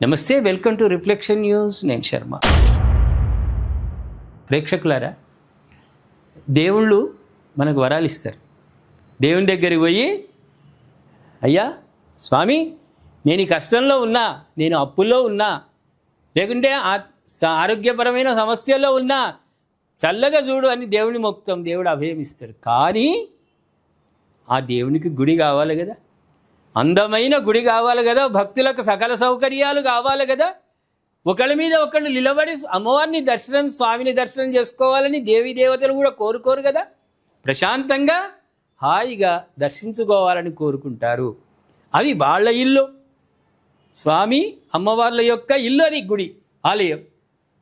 నమస్తే, welcome to reflection news. నేను శర్మ. ప్రేక్షకులారా, దేవుళ్ళు మనకు వరాలు ఇస్తారు. దేవుని దగ్గరికి పోయి, అయ్యా స్వామి, నేను ఈ కష్టంలో ఉన్నా, నేను అప్పుల్లో ఉన్నా, లేకుంటే ఆరోగ్యపరమైన సమస్యల్లో ఉన్నా, చల్లగా చూడు అని దేవుని మొక్కుతాం. దేవుడు అభయం ఇస్తాడు. కానీ ఆ దేవునికి గుడి కావాలి కదా, అందమైన గుడి కావాలి కదా, భక్తులకు సకల సౌకర్యాలు కావాలి కదా. ఒకళ్ళ మీద ఒకళ్ళు నిలబడి అమ్మవారిని దర్శనం, స్వామిని దర్శనం చేసుకోవాలని దేవీ దేవతలు కూడా కోరుకోరు కదా. ప్రశాంతంగా హాయిగా దర్శించుకోవాలని కోరుకుంటారు. అవి వాళ్ళ ఇల్లు, స్వామి అమ్మవార్ల యొక్క ఇల్లు, అది గుడి, ఆలయం.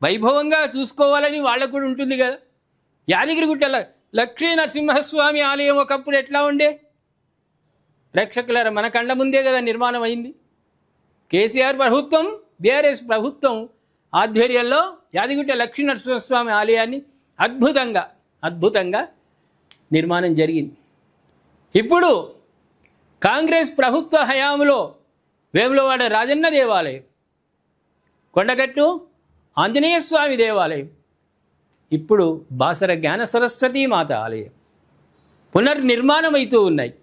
వైభవంగా చూసుకోవాలని వాళ్ళకు కూడా ఉంటుంది కదా. యాదగిరిగుట్ట లక్ష్మీ నరసింహస్వామి ఆలయం ఒకప్పుడు ఎట్లా ఉండే? ప్రేక్షకులారా, మన కళ్ళ ముందే కదా నిర్మాణం అయింది. కేసీఆర్ ప్రభుత్వం, బీఆర్ఎస్ ప్రభుత్వం ఆధ్వర్యంలో యాదగిరిగుట్ట లక్ష్మీ నరసింహస్వామి ఆలయాన్ని అద్భుతంగా నిర్మాణం జరిగింది. ఇప్పుడు కాంగ్రెస్ ప్రభుత్వ హయాంలో వేములవాడ రాజన్న దేవాలయం, కొండగట్టు ఆంజనేయ స్వామి దేవాలయం, ఇప్పుడు బాసర జ్ఞాన సరస్వతీ మాత ఆలయం పునర్నిర్మాణం అవుతూ ఉన్నాయి.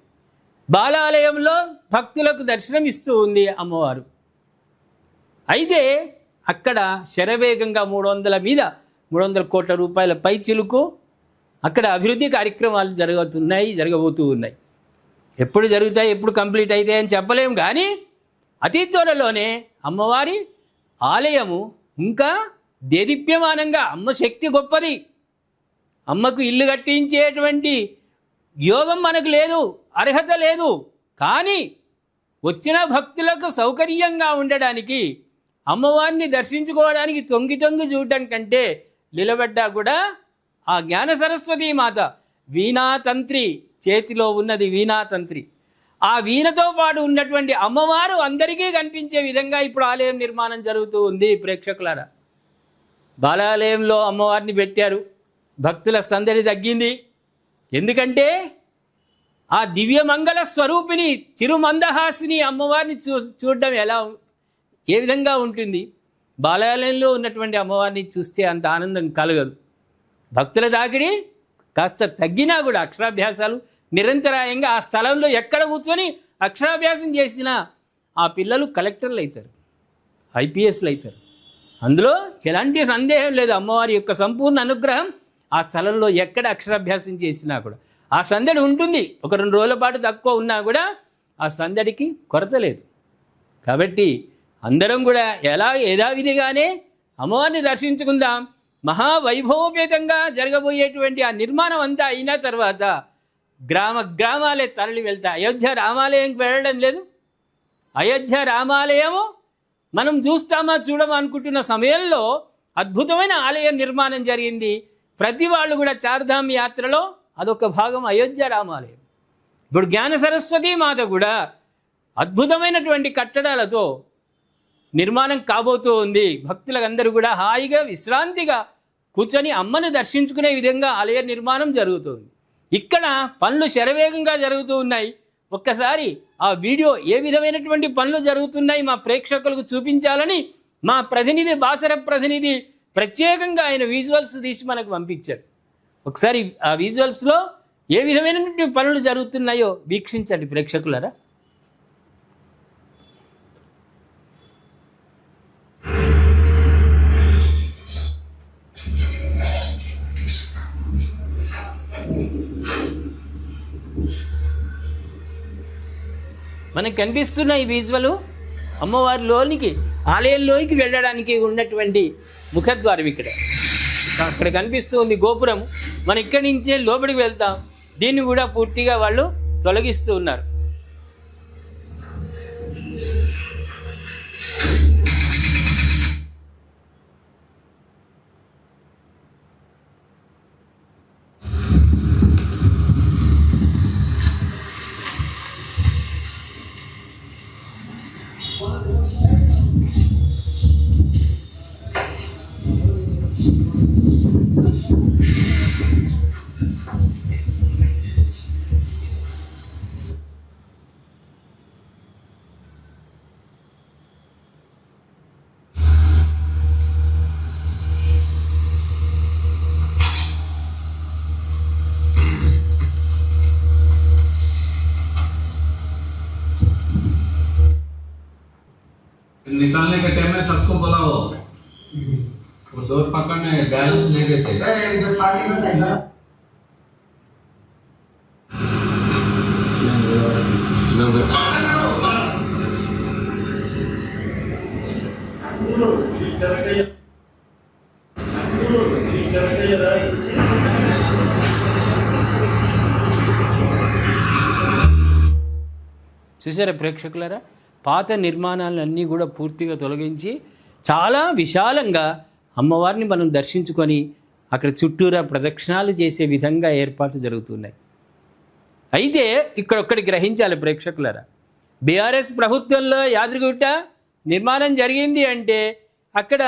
బాలాలయంలో భక్తులకు దర్శనం ఇస్తూ ఉంది అమ్మవారు. అయితే అక్కడ శరవేగంగా 300 కోట్ల రూపాయల పై చిలుకు అక్కడ అభివృద్ధి కార్యక్రమాలు జరగబోతూ ఉన్నాయి. ఎప్పుడు జరుగుతాయి, ఎప్పుడు కంప్లీట్ అవుతాయని చెప్పలేము. కానీ అతి త్వరలోనే అమ్మవారి ఆలయము ఇంకా దేదీప్యమానంగా, అమ్మ శక్తి గొప్పది. అమ్మకు ఇల్లు కట్టించేటువంటి యోగం మనకు లేదు, అర్హత లేదు. కానీ వచ్చిన భక్తులకు సౌకర్యంగా ఉండడానికి, అమ్మవారిని దర్శించుకోవడానికి తొంగి చూడటం కంటే నిలబడ్డా కూడా ఆ జ్ఞాన సరస్వతీ మాత వీణాతంత్రి, చేతిలో ఉన్నది వీణాతంత్రి. ఆ వీణతో పాటు ఉన్నటువంటి అమ్మవారు అందరికీ కనిపించే విధంగా ఇప్పుడు ఆలయం నిర్మాణం జరుగుతూ ఉంది. ప్రేక్షకులారా, బాలాలయంలో అమ్మవారిని పెట్టారు. భక్తుల సందడి తగ్గింది. ఎందుకంటే ఆ దివ్యమంగళ స్వరూపిణి, చిరుమందహాసిని అమ్మవారిని చూడడం ఏ విధంగా ఉంటుంది? బాలాలయంలో ఉన్నటువంటి అమ్మవారిని చూస్తే అంత ఆనందం కలగదు. భక్తుల దాకిడి కాస్త తగ్గినా కూడా అక్షరాభ్యాసాలు నిరంతరాయంగా ఆ స్థలంలో ఎక్కడ కూర్చొని అక్షరాభ్యాసం చేసినా ఆ పిల్లలు కలెక్టర్లు అవుతారు, ఐపీఎస్లు అవుతారు. అందులో ఎలాంటి సందేహం లేదు. అమ్మవారి యొక్క సంపూర్ణ అనుగ్రహం ఆ స్థలంలో ఎక్కడ అక్షరాభ్యాసం చేసినా కూడా ఆ సందడి ఉంటుంది. 1-2 రోజుల పాటు తక్కువ ఉన్నా కూడా ఆ సందడికి కొరత లేదు. కాబట్టి అందరం కూడా యథావిధిగానే అమ్మవారిని దర్శించుకుందాం. మహావైభవోపేతంగా జరగబోయేటువంటి ఆ నిర్మాణం అంతా అయిన తర్వాత గ్రామాలే తరలి వెళ్తాయి. అయోధ్య రామాలయంకి వెళ్ళడం లేదు. అయోధ్య రామాలయము మనం చూడమా అనుకుంటున్న సమయంలో అద్భుతమైన ఆలయం నిర్మాణం జరిగింది. ప్రతి వాళ్ళు కూడా చార్ధామ్ యాత్రలో అదొక భాగం అయోధ్య రామాలయం. ఇప్పుడు జ్ఞాన సరస్వతీ మాత కూడా అద్భుతమైనటువంటి కట్టడాలతో నిర్మాణం కాబోతూ ఉంది. భక్తులందరూ కూడా హాయిగా విశ్రాంతిగా కూర్చొని అమ్మను దర్శించుకునే విధంగా ఆలయ నిర్మాణం జరుగుతుంది. ఇక్కడ పనులు శరవేగంగా జరుగుతూ ఉన్నాయి. ఒక్కసారి ఆ వీడియో ఏ విధమైనటువంటి పనులు జరుగుతున్నాయి మా ప్రేక్షకులకు చూపించాలని మా ప్రతినిధి, బాసర ప్రతినిధి ప్రత్యేకంగా ఆయన విజువల్స్ తీసి మనకు పంపించారు. ఒకసారి ఆ విజువల్స్లో ఏ విధమైనటువంటి పనులు జరుగుతున్నాయో వీక్షించండి ప్రేక్షకులారా. మనకు కనిపిస్తున్న ఈ విజువల్ అమ్మవారిలోనికి, ఆలయంలోకి వెళ్ళడానికి ఉన్నటువంటి ముఖద్వారం. అక్కడ కనిపిస్తుంది గోపురం. మనం ఇక్కడి నుంచే లోపలికి వెళ్తాం. దీన్ని కూడా పూర్తిగా వాళ్ళు తొలగిస్తూ ఉన్నారు. निकालने के टाइम में सबको बुलाओ, वो डोर पकड़ने बैलेंस नहीं देते। చూసారా ప్రేక్షకులారా, పాత నిర్మాణాలన్నీ కూడా పూర్తిగా తొలగించి చాలా విశాలంగా అమ్మవారిని మనం దర్శించుకొని అక్కడ చుట్టూరా ప్రదక్షిణాలు చేసే విధంగా ఏర్పాట్లు జరుగుతున్నాయి. అయితే ఇక్కడ ఒక్కటి గ్రహించాలి ప్రేక్షకులారా, బీఆర్ఎస్ ప్రభుత్వంలో యాదగిరిగుట్ట నిర్మాణం జరిగింది అంటే అక్కడ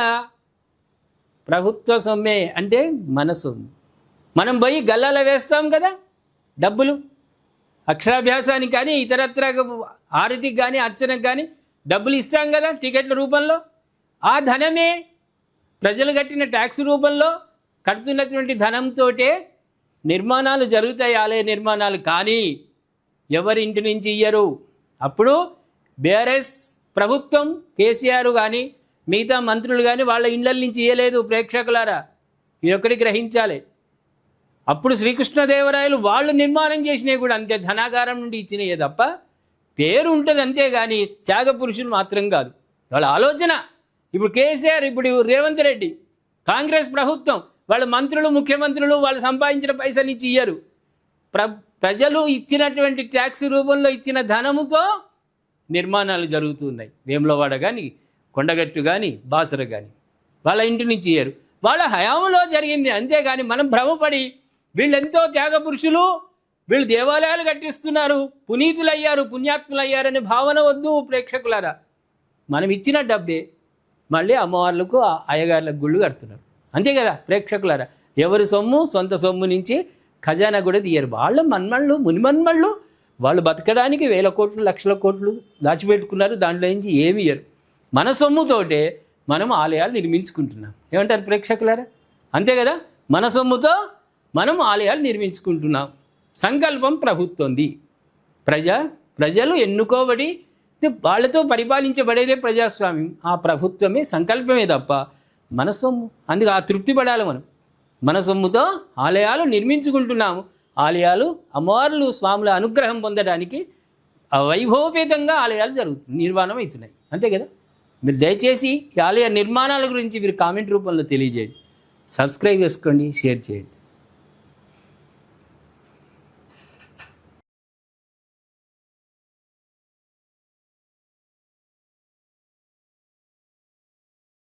ప్రభుత్వ సొమ్మే, అంటే మన సొమ్ము. మనం పోయి గల్లాల వేస్తాం కదా డబ్బులు, అక్షరాభ్యాసానికి కానీ ఇతరత్ర ఆరతికి కానీ అర్చనకు కానీ డబ్బులు ఇస్తాం కదా టికెట్ల రూపంలో. ఆ ధనమే ప్రజలు కట్టిన ట్యాక్స్ రూపంలో కడుతున్నటువంటి ధనంతో నిర్మాణాలు జరుగుతాయి, ఆలయ నిర్మాణాలు. కానీ ఎవరి ఇంటి నుంచి ఇయ్యరు. అప్పుడు బీఆర్ఎస్ ప్రభుత్వం కేసీఆర్ కానీ మిగతా మంత్రులు కానీ వాళ్ళ ఇళ్ళ నుంచి ఇయ్యలేదు ప్రేక్షకులారా. ఇది ఒక్కటి గ్రహించాలి. అప్పుడు శ్రీకృష్ణదేవరాయలు వాళ్ళు నిర్మాణం చేసినవి కూడా అంతే, ధనాగారం నుండి ఇచ్చినయే తప్ప పేరు ఉంటుంది అంతేగాని త్యాగ పురుషులు మాత్రం కాదు. వాళ్ళ ఆలోచన. ఇప్పుడు కేసీఆర్, ఇప్పుడు రేవంత్ రెడ్డి, కాంగ్రెస్ ప్రభుత్వం, వాళ్ళ మంత్రులు ముఖ్యమంత్రులు వాళ్ళు సంపాదించిన పైసలు ఇచ్చి ఇయ్యరు. ప్రజలు ఇచ్చినటువంటి ట్యాక్స్ రూపంలో ఇచ్చిన ధనముతో నిర్మాణాలు జరుగుతున్నాయి. వేములవాడ కానీ, కొండగట్టు కానీ, బాసర కానీ వాళ్ళ ఇంటి నుంచి ఇయ్యరు. వాళ్ళ హయాంలో జరిగింది అంతేగాని మనం భ్రమపడి వీళ్ళెంతో త్యాగ పురుషులు, వీళ్ళు దేవాలయాలు కట్టిస్తున్నారు, పునీతులయ్యారు, పుణ్యాత్ములయ్యారనే భావన వద్దు ప్రేక్షకులారా. మనం ఇచ్చిన డబ్బే మళ్ళీ అమ్మవార్లకు అయ్యగారులకు గుళ్ళు కడుతున్నారు అంతే కదా ప్రేక్షకులారా. ఎవరి సొమ్ము సొంత సొమ్ము నుంచి ఖజానా కూడా తీయరు. వాళ్ళ మన్మళ్ళు మునిమన్మళ్ళు వాళ్ళు బతకడానికి వేల కోట్లు లక్షల కోట్లు దాచిపెట్టుకున్నారు, దాంట్లో నుంచి ఏమి ఇయ్యరు. మన సొమ్ముతోటే మనం ఆలయాలు నిర్మించుకుంటున్నాం. ఏమంటారు ప్రేక్షకులారా? అంతే కదా, మన సొమ్ముతో మనం ఆలయాలు నిర్మించుకుంటున్నాం. సంకల్పం ప్రభుత్వంది. ప్రజలు ఎన్నుకోబడి వాళ్ళతో పరిపాలించబడేదే ప్రజాస్వామ్యం. ఆ ప్రభుత్వమే సంకల్పమే తప్ప మన సొమ్ము. అందుకే ఆ తృప్తి పడాలి మనం. మన సొమ్ముతో ఆలయాలు నిర్మించుకుంటున్నాము. ఆలయాలు అమ్మవార్లు స్వాముల అనుగ్రహం పొందడానికి వైభవపేతంగా ఆలయాలు నిర్మాణం అవుతున్నాయి అంతే కదా. మీరు దయచేసి ఈ ఆలయ నిర్మాణాల గురించి మీరు కామెంట్ రూపంలో తెలియజేయండి. సబ్స్క్రైబ్ చేసుకోండి, షేర్ చేయండి.